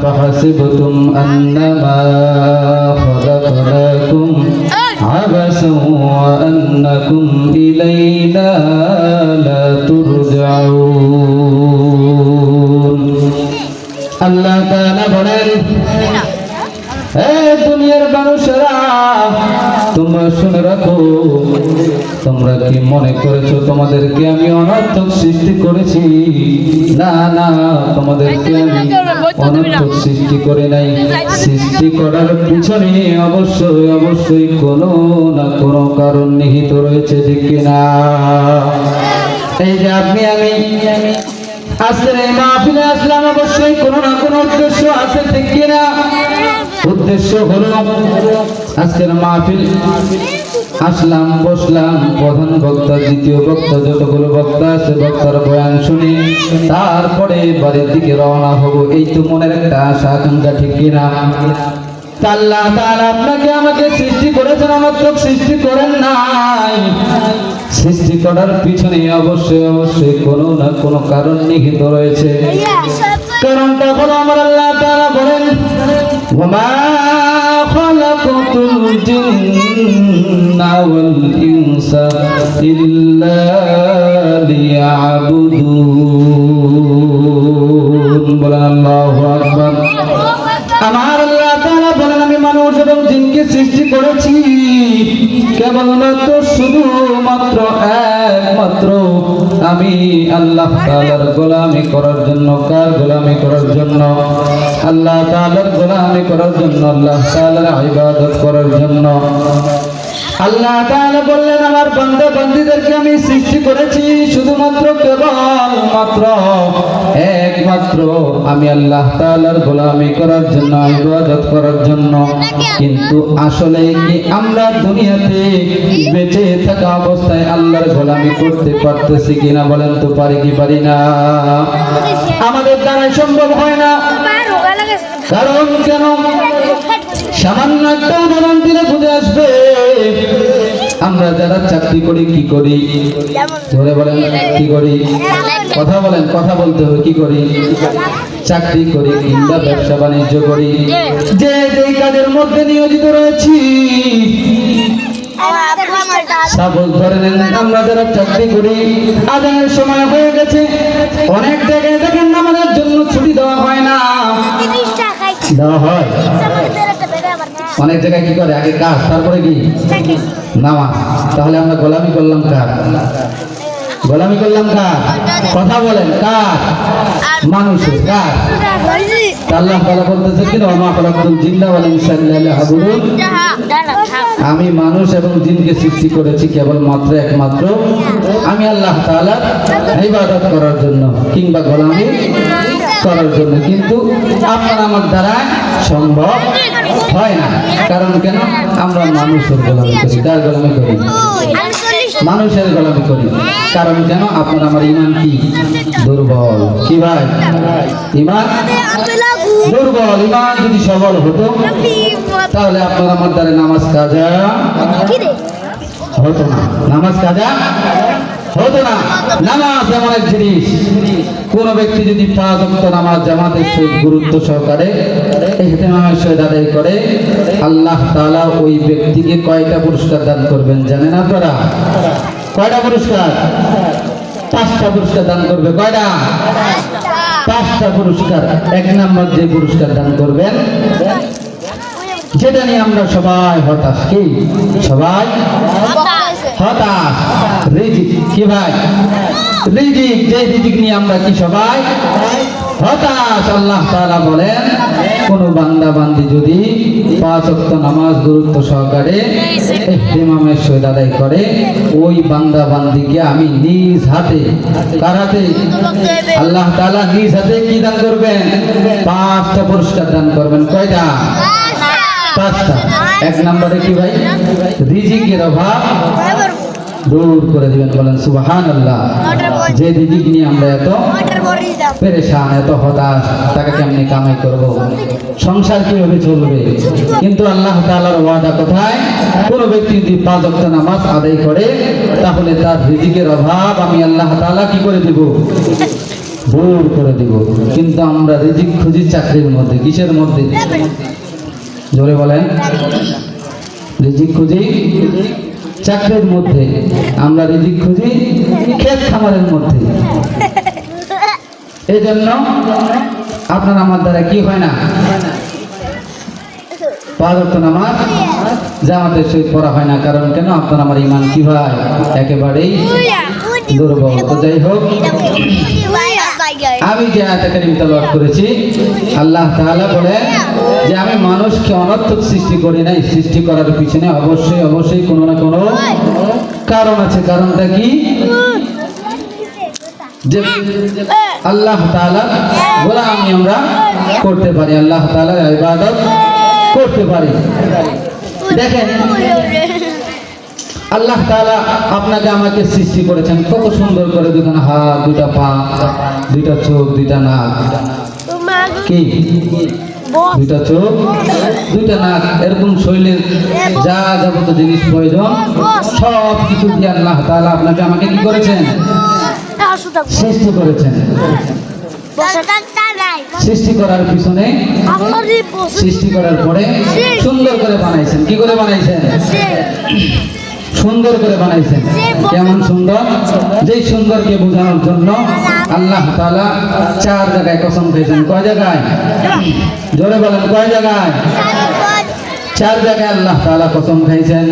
فحسبتم أنما خلقناكم عبثا وأنكم إلينا لا ترجعون আল্লাহ তাআলা বলেন, হে দুনিয়ার মানুষেরা, তোমরা শুনে রাখো, তোমরা কি মনে করেছো তোমাদেরকে আমি অনর্থক সৃষ্টি করেছি? না না, তোমাদেরকে আমি অনর্থক সৃষ্টি করে নাই। সৃষ্টি করার পিছনে অবশ্যই অবশ্যই কোনো না কোনো কারণ নিহিত রয়েছে, ঠিক কিনা? এই যে আপনি আমি আজকের এই মাহফিলে আসলাম, অবশ্যই কোনো না কোনো উদ্দেশ্য আছে, ঠিক কিনা? উদ্দেশ্য হলো আজকের মাহফিল আসলাম, বসলাম, প্রধান বক্তা, দ্বিতীয় বক্তা, যতগুলো বক্তা আছে বক্তার বয়ান শুনি, তারপরে বাড়ির দিকে রওনা হব। এই তো মনের একটা আশা আকাঙ্ক্ষা, ঠিক কিনা? আল্লাহ তাআলা আপনাকে আমাকে সৃষ্টি করেছেন, অনর্থক সৃষ্টি করেন নাই। সৃষ্টি করার পিছনে অবশ্যই অবশ্যই কোনো না কোনো কারণ নিহিত রয়েছে। কারণটা হলো আমার আল্লাহ তাআলা বলেন, ওয়ামা খালাকাতুল জিন্না ওয়াল ইনসা ইল্লা লিয়াবুদুন। বলেন আল্লাহু আকবার। আমার আল্লাহ তাআলা বলেন, আমি মানুষ এবং জিনকে সৃষ্টি করেছি কেবলমাত্র শুধুমাত্র একমাত্র আমি আল্লাহ তাআলার গোলামি করার জন্য। কার গোলামি করার জন্য? আল্লাহ তাআলার গোলামি করার জন্য, আল্লাহ তাআলার ইবাদত করার জন্য। আল্লাহ তাআলা বললেন, আমার বান্দা বান্দীদেরকে আমি সৃষ্টি করেছি শুধুমাত্র কেবলমাত্র একমাত্র আমি আল্লাহ তাআলার গোলামি করার জন্য, ইবাদত করার জন্য। কিন্তু আসলে কি আমরা দুনিয়াতে বেঁচে থাকা অবস্থায় আল্লাহর গোলামি করতে পারতেছি কিনা? বলেন তো, পারি কি পারি না? আমাদের দ্বারা সম্ভব হয় না। কারণ কেন? সামান্য একটা উদাহরণ দিলে বুঝে আসবে। আমরা যারা চাকরি করি কি করি? ধরে বলেন, কি করি? কথা বলেন, কথা বলতে হবে। কি করি? চাকরি করি কিংবা ব্যবসা বাণিজ্য করি। যে যেই কাজের মধ্যে নিয়োজিত রয়েছি, সাপোজ ধরে নেন আমরা যারা চাকরি করি, আজানের সময় হয়ে গেছে, অনেক জায়গায় দেখেন নামাজের জন্য ছুটি দেওয়া হয় না। দেওয়া হয় অনেক জায়গায়। কি করে? আগে কাজ, তারপরে কি? নামাজ। তাহলে আমরা গোলামি করলাম কার? গোলামি করলাম কার? কথা বলেন, কার? মানুষের। কার? আল্লাহ তাআলা বলতেছে কি, ওয়া খালাকাতুল জিন্না ওয়াল ইনসা ইল্লা লিয়াবুদুন। আমি মানুষ এবং জিনকে সৃষ্টি করেছি কেবলমাত্র একমাত্র আমি আল্লাহ তাআলার ইবাদত করার জন্য কিংবা গোলামি করার জন্য। কিন্তু আপনার আমার দ্বারা সম্ভব হয় না। কারণ কেন? আমরা মানুষের গোলামি করি। কার গোলামি করি? মানুষের গোলামি করি। কারণ কেন? আপনার আমার ঈমান কি? দুর্বল। কি ভাই? ঈমান দুর্বল। ঈমান যদি সবল হতো তাহলে আপনার আমার দ্বারা নামাজ কাজা হতো না। নামাজ কাজা হতো না। নামাজ এমন এক জিনিস, কোন ব্যক্তি যদি 5 ওয়াক্ত নামাজ জামাতের সহিত গুরুত্ব সহকারে ইহতিমামের সহিত আদায় করে, আল্লাহ তাআলা ওই ব্যক্তিকে কয়টা পুরস্কার দান করবেন জানেন আপনারা? কয়টা পুরস্কার? 5টা পুরস্কার দান করবে। কয়টা? 5টা পুরস্কার। 1 নম্বর যে পুরস্কার দান করবেন, যেটা নিয়ে আমরা সবাই হতাশ। কি? সবাই হতাশ। রিজিক। কি ভাই? রিজিক। যে রিজিক নিয়ে আমরা কি সবাই হতাশ। আল্লাহ তাআলা বলেন, কোন বান্দা বান্দি যদি 5 ওয়াক্ত নামাজ গুরুত্ব সহকারে ইহতিমামের সহিত আদায় করে, ওই বান্দা বান্দিকে আমি নিজ হাতে, কার হাতে? আল্লাহ তাআলা নিজ হাতে কি দান করবেন? 5টা পুরস্কার দান করবেন। কয়টা? 5টা। 1 নম্বরে কি ভাই? রিজিকের অভাব দূর করে দিবেন। বলেন সুবহানাল্লাহ। যে রিজিক নিয়ে আমরা এত পেরেশান, এত হতাশ, টাকা কেমনে কামাই করব, সংসার কিভাবে চলবে, কিন্তু আল্লাহ তাআলার ওয়াদা কোথায়? কোন ব্যক্তি যদি 5 ওয়াক্ত নামাজ আদায় করে তাহলে তার রিজিকের অভাব আমি আল্লাহ তাআলা কি করে দেব? দূর করে দিব। কিন্তু আমরা রিজিক খুঁজি চাকরির মধ্যে, কিসের মধ্যে? জোরে বলেন। রিজিক খুঁজি চাকরির মধ্যে, আমরা রিজিক খুঁজি ক্ষেত খামারের মধ্যে। এই জন্য আপনার আমার দ্বারা কি হয় না, 5 ওয়াক্ত নামাজ জামাতের সহিত পড়া হয় না। কারণ কেন? আপনার আমার ইমান কি হয়? একেবারেই দুর্বল। তো যাই হোক, আমি যে আয়াতে কারিম তেলাওয়াত করেছি, আল্লাহ তাআলা বলেন যে আমি মানুষকে অনর্থক সৃষ্টি করি নাই। সৃষ্টি করার পিছনে অবশ্যই অবশ্যই কোনো না কোনো কারণ আছে। কারণটা কি? যে আল্লাহ তাআলা গোলামি আমরা করতে পারি, আল্লাহ তাআলার ইবাদত করতে পারি। দেখেন, আল্লাহ তাআলা আপনাকে আমাকে সৃষ্টি করেছেন কত সুন্দর করে, দুখানা হাত, দুটা পা, দুইটা চোখ, দুইটা নাক, কি দুইটা চোখ, দুইটা নাক, এরকম শরীরের যা যাবতীয় জিনিস প্রয়োজন সব কিছু দিয়ে আল্লাহ তাআলা আপনাকে আমাকে কি করেছেন? সৃষ্টি করেছেন। সৃষ্টি করার পিছনে, সৃষ্টি করার পরে সুন্দর করে বানাইছেন। কি করে বানাইছেন? সুন্দর করে বানাইছেন। কেমন সুন্দর? যেই সুন্দরকে বোঝানোর জন্য আল্লাহ তাআলা 4 জায়গায় কসম খেয়েছেন। কয় জায়গায়? জোরে বলেন, কয় জায়গায়? 4 জায়গায় আল্লাহ তাআলা কসম খাইছেন।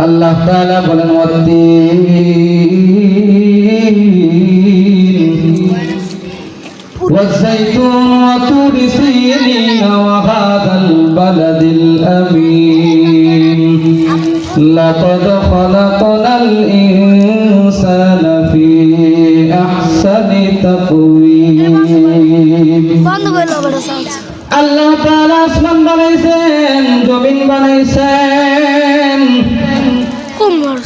আল্লাহ তাআলা বলেন والزيتون وطور سينين وهذا البلد الأمين لقد خلقنا الإنسان في أحسن تقويم আল্লাহ তাআলা আসমান বানাইছেন, জমিন বানাইছেন,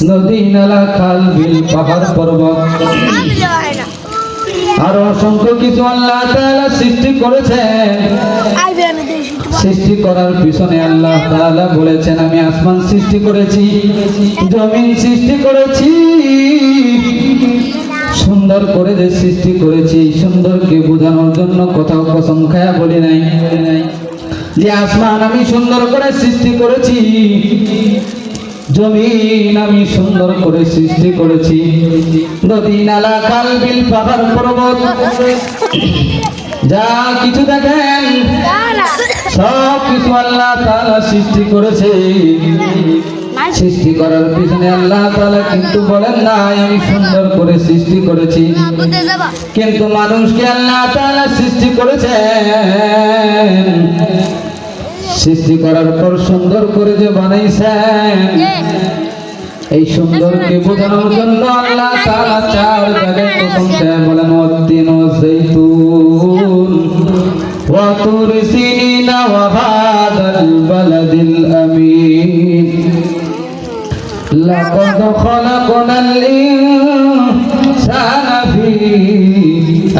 নদী নালা, খাল বিল, পাহাড় পর্বত, আরো অসংখ্য কিছু আল্লাহ তাআলা সৃষ্টি করেছেন। সৃষ্টি করার পিছনে আল্লাহ তাআলা বলেছেন আমি আসমান সৃষ্টি করেছি, জমিন সৃষ্টি করেছি। সুন্দর করে যে সৃষ্টি করেছি, সুন্দরকে বোঝানোর জন্য কোথাও কসম খায়া বলি নাই যে আসমান আমি সুন্দর করে সৃষ্টি করেছি, জমিন আমি সুন্দর করে সৃষ্টি করেছি, নদী নালা, খাল বিল, পাহাড় পর্বত যা কিছু দেখেন সব কিছু আল্লাহ তাআলা সৃষ্টি করেছে। সৃষ্টি করার পিছনে আল্লাহ তাআলা কিন্তু বলেন নাই আমি সুন্দর করে সৃষ্টি করেছি। কিন্তু মানুষকে আল্লাহ তাআলা সৃষ্টি করেছেন, সৃষ্টি করার পর সুন্দর করে যে বানাইছেন, এই সুন্দরকে বোঝানোর জন্য আল্লাহ তাআলা 4 জায়গায় কসম খেয়ে বলেন ওয়াত্তিন ওয়াযাইতুন ওয়া তুর সিনিন ওয়া হাদাল বালাদিল আমিন লাকাদ খালাকনাল ইনসানা ফি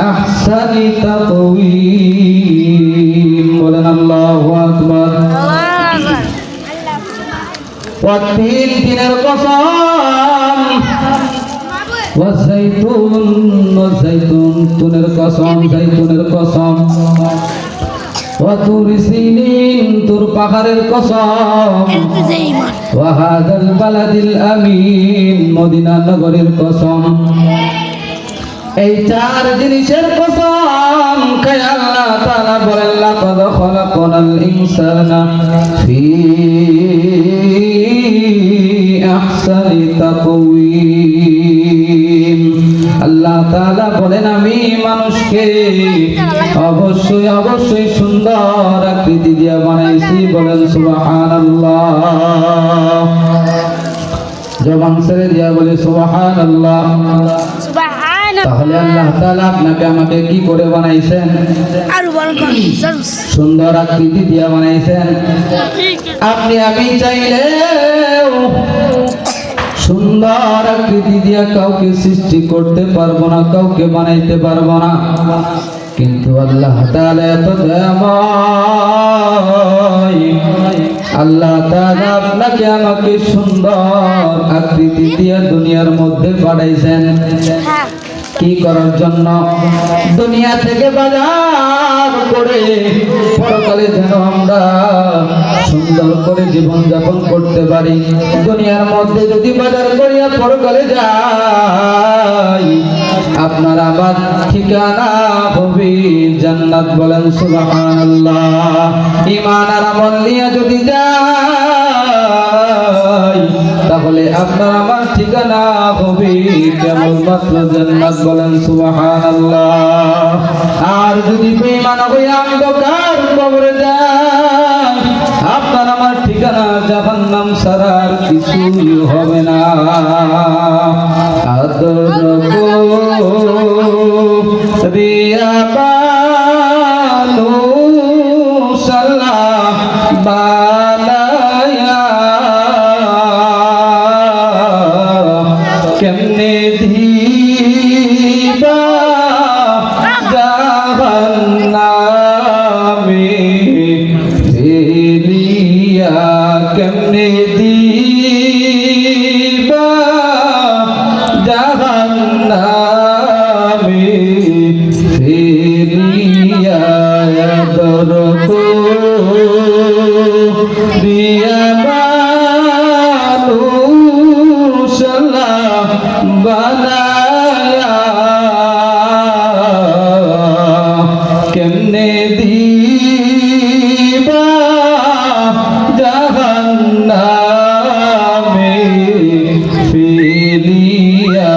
আহসানি তাকওয়িম। বলেন আল্লাহু আকবার। ওয়াত্তিন, তিনের কসম, ওয়াযাইতুন, ওয়াযাইতুন, তুনের কসম, যাইতুনের কসম, ওয়া তুর সিনিন, তুর পাহাড়ের কসম, ওয়া হাদাল বালাদিল আমিন, মদিনা নগরীর কসম। এই 4 জিনিসের কসম খায় আল্লাহ তাআলা বলেন লাকাদ খালাকনাল ইনসানা ফি আহসানি তাকওয়িম। আল্লাহ তাআলা বলেন আমি মানুষকে অবশ্যই অবশ্যই সুন্দর আকৃতি দিয়ে বানাইছি। বলেন সুবহানাল্লাহ। জবান ছেড়ে দিয়া বলে সুবহানাল্লাহ। তাহলে আল্লাহ তাআলা আপনাকে আমাকে কি করে বানাইছেন? সুন্দর আকৃতি দিয়ে বানাইছেন। আপনি আমি চাইলেও সুন্দর আকৃতি দিয়ে কাউকে সৃষ্টি করতে পারবো না, কাউকে বানাইতে পারবো না। কিন্তু আল্লাহ তাআলা এত দয়াময়, আল্লাহ তাআলা আপনাকে আমাকে সুন্দর আকৃতি দিয়ে দুনিয়ার মধ্যে পাঠাইছেন। কি করার জন্য? দুনিয়া থেকে বাজার করে পরকালে যেন আমরা সুন্দর করে জীবন যাপন করতে পারি। দুনিয়ার মধ্যে যদি বাজার করিয়া পরকালে যাই, আপনার আমার ঠিকানা হবে জান্নাত। বলেন সুবহানাল্লাহ। ঈমান আর আমল নিয়ে যদি যাই, তাহলে আপনার আমার ঠিকানা হবে কেবলমাত্র জান্নাত। বলেন সুবহানাল্লাহ। আর যদি বেঈমান হয়ে অন্ধকার কবরে যাই, আপনার আমার ঠিকানা জাহান্নাম ছাড়া আর কিছুই হবে না। আদর রিয়া বানু সাল্লাহ বালায়া কেমনে দিবা জাহান্নামে ফেলিয়া, কেমনে দিবা জাহান্নামে ফেলিয়া। দরকো দিয়া বানু সাল্লাহ বানায়া কেমনে দিবা জাহান্নামে ফেলিয়া,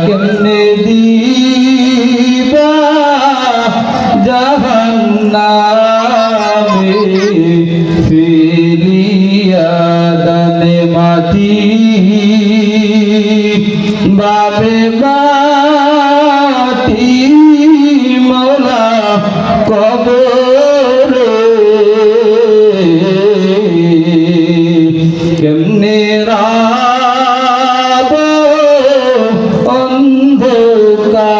কেমনে দিবা জাহান্নামে ফেলিয়া। দানে মাটি বাবে মাটি মৌলা কবরে কেমনে রাব অন্ধকার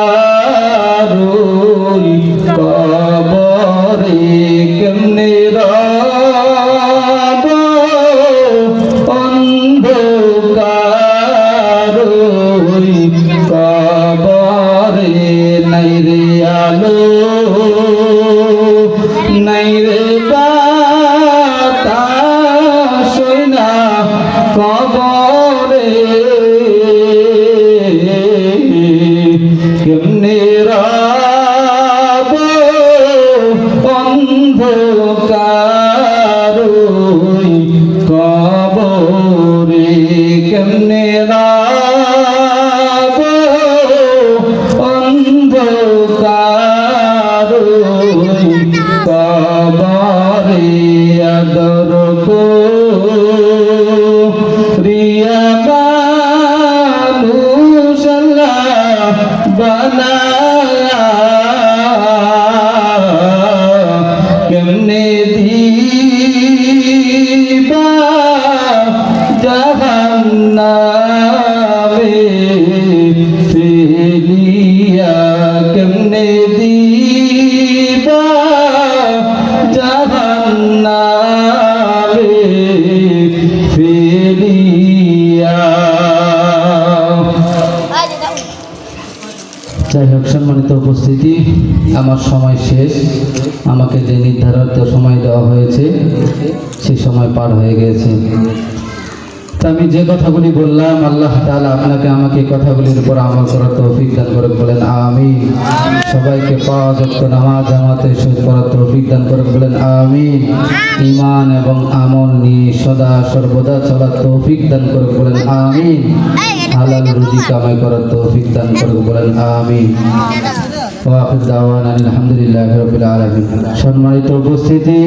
কবরে, কেমনে রাব অন্ধকার কবরে। নাই রে আলো, নাই রে বাতাস না কবরে, কেমনে রাব অন্ধকার কবরে, কেমনে রাব অন্ধকার কবরে। আদর কো রিয়া বানু সাল্লাহ বানায়া কেমনে দিবা জাহান্নামে ফেলিয়া, কেমনে দিবা জাহান্নামে ফেলিয়া। যাই হোক, সম্মানিত উপস্থিতি, আমার সময় শেষ। আমাকে যে নির্ধারিত সময় দেওয়া হয়েছে সেই সময় পার হয়ে গেছে। তা আমি যে কথাগুলি বললাম, আল্লাহ তাআলা আপনাকে আমাকে কথাগুলির উপর আমল করার তৌফিক দান করে। বলেন আমিন। সবাইকে 5 ওয়াক্ত নামাজ জামাতের সহিত পড়ার তৌফিক দান করে। বলেন আমিন। ঈমান এবং আমল নিয়ে সদা সর্বদা চলার তৌফিক দান করে। বলেন আমিন। হালাল রুজি কামাই করার তৌফিক দান করে। বলেন আমিন। ওয়া আখির দাওয়ানা আলহামদুলিল্লাহি রাব্বিল আলামিন। সম্মানিত উপস্থিতি,